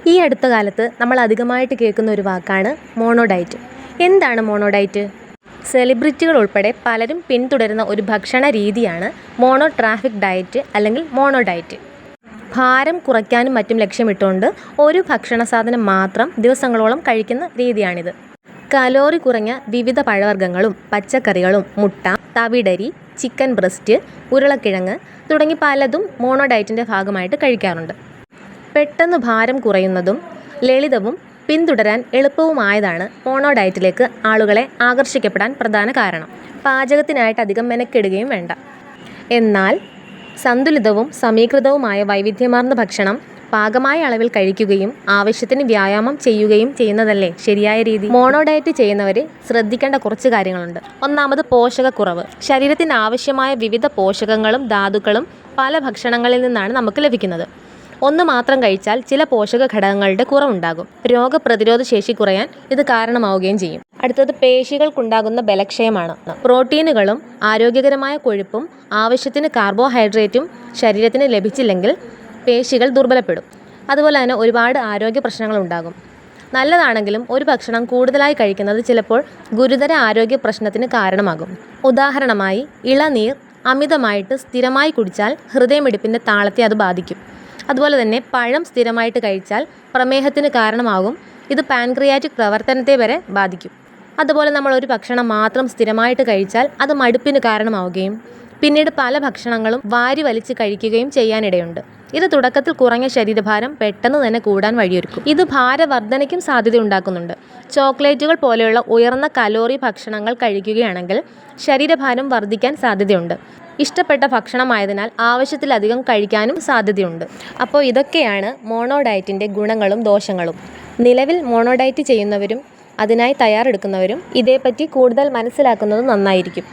ഈ അടുത്ത കാലത്ത് നമ്മൾ അധികമായിട്ട് കേൾക്കുന്ന ഒരു വാക്കാണ് മോണോ ഡയറ്റ്. എന്താണ് മോണോ ഡയറ്റ്? സെലിബ്രിറ്റികൾ ഉൾപ്പെടെ പലരും പിന്തുടരുന്ന ഒരു ഭക്ഷണ രീതിയാണ് മോണോട്രാഫിക് ഡയറ്റ് അല്ലെങ്കിൽ മോണോ ഡയറ്റ്. ഭാരം കുറയ്ക്കാനും മറ്റും ലക്ഷ്യമിട്ടുകൊണ്ട് ഒരു ഭക്ഷണ സാധനം മാത്രം ദിവസങ്ങളോളം കഴിക്കുന്ന രീതിയാണിത്. കലോറി കുറഞ്ഞ വിവിധ പഴവർഗ്ഗങ്ങളും പച്ചക്കറികളും, മുട്ട, തവിടരി, ചിക്കൻ ബ്രസ്റ്റ്, ഉരുളക്കിഴങ്ങ് തുടങ്ങി പലതും മോണോ ഡയറ്റിൻ്റെ ഭാഗമായിട്ട് കഴിക്കാറുണ്ട്. പെട്ടെന്ന് ഭാരം കുറയുന്നതും ലളിതവും പിന്തുടരാൻ എളുപ്പവുമായതാണ് മോണോ ഡയറ്റിലേക്ക് ആളുകളെ ആകർഷിക്കപ്പെടാൻ പ്രധാന കാരണം. പാചകത്തിനായിട്ട് അധികം മെനക്കെടുകയും വേണ്ട. എന്നാൽ സന്തുലിതവും സമീകൃതവുമായ വൈവിധ്യമാർന്ന ഭക്ഷണം പാകമായ അളവിൽ കഴിക്കുകയും ആവശ്യത്തിന് വ്യായാമം ചെയ്യുകയും ചെയ്യുന്നതല്ലേ ശരിയായ രീതി. മോണോ ഡയറ്റ് ചെയ്യുന്നവർ ശ്രദ്ധിക്കേണ്ട കുറച്ച് കാര്യങ്ങളുണ്ട്. ഒന്നാമത് പോഷകക്കുറവ്. ശരീരത്തിന് ആവശ്യമായ വിവിധ പോഷകങ്ങളും ധാതുക്കളും പല ഭക്ഷണങ്ങളിൽ നിന്നാണ് നമുക്ക് ലഭിക്കുന്നത്. ഒന്ന് മാത്രം കഴിച്ചാൽ ചില പോഷക ഘടകങ്ങളുടെ കുറവുണ്ടാകും. രോഗപ്രതിരോധ ശേഷി കുറയാൻ ഇത് കാരണമാവുകയും ചെയ്യും. അടുത്തത് പേശികൾക്കുണ്ടാകുന്ന ബലക്ഷയമാണ്. പ്രോട്ടീനുകളും ആരോഗ്യകരമായ കൊഴുപ്പും ആവശ്യത്തിന് കാർബോഹൈഡ്രേറ്റും ശരീരത്തിന് ലഭിച്ചില്ലെങ്കിൽ പേശികൾ ദുർബലപ്പെടും. അതുപോലെ തന്നെ ഒരുപാട് ആരോഗ്യ പ്രശ്നങ്ങളുണ്ടാകും. നല്ലതാണെങ്കിലും ഒരു ഭക്ഷണം കൂടുതലായി കഴിക്കുന്നത് ചിലപ്പോൾ ഗുരുതര ആരോഗ്യ പ്രശ്നത്തിന് കാരണമാകും. ഉദാഹരണമായി ഇളനീർ അമിതമായിട്ട് സ്ഥിരമായി കുടിച്ചാൽ ഹൃദയമിടിപ്പിൻ്റെ താളത്തെ അത് ബാധിക്കും. അതുപോലെ തന്നെ പഴം സ്ഥിരമായിട്ട് കഴിച്ചാൽ പ്രമേഹത്തിന് കാരണമാകും. ഇത് പാൻക്രിയാറ്റിക് പ്രവർത്തനത്തെ വരെ ബാധിക്കും. അതുപോലെ നമ്മൾ ഒരു ഭക്ഷണം മാത്രം സ്ഥിരമായിട്ട് കഴിച്ചാൽ അത് മടുപ്പിന് കാരണമാവുകയും പിന്നീട് പല ഭക്ഷണങ്ങളും വാരി വലിച്ച് കഴിക്കുകയും ചെയ്യാനിടയുണ്ട്. ഇത് തുടക്കത്തിൽ കുറഞ്ഞ ശരീരഭാരം പെട്ടെന്ന് തന്നെ കൂടാൻ വഴിയൊരുക്കും. ഇത് ഭാരവർദ്ധനയ്ക്കും സാധ്യതയുണ്ടാക്കുന്നുണ്ട്. ചോക്ലേറ്റുകൾ പോലെയുള്ള ഉയർന്ന കലോറി ഭക്ഷണങ്ങൾ കഴിക്കുകയാണെങ്കിൽ ശരീരഭാരം വർദ്ധിക്കാൻ സാധ്യതയുണ്ട്. ഇഷ്ടപ്പെട്ട ഭക്ഷണമായതിനാൽ ആവശ്യത്തിലധികം കഴിക്കാനും സാധ്യതയുണ്ട്. അപ്പോൾ ഇതൊക്കെയാണ് മോണോ ഡയറ്റിൻ്റെ ഗുണങ്ങളും ദോഷങ്ങളും. നിലവിൽ മോണോ ഡയറ്റ് ചെയ്യുന്നവരും അതിനായി തയ്യാറെടുക്കുന്നവരും ഇതേപ്പറ്റി കൂടുതൽ മനസ്സിലാക്കുന്നത് നന്നായിരിക്കും.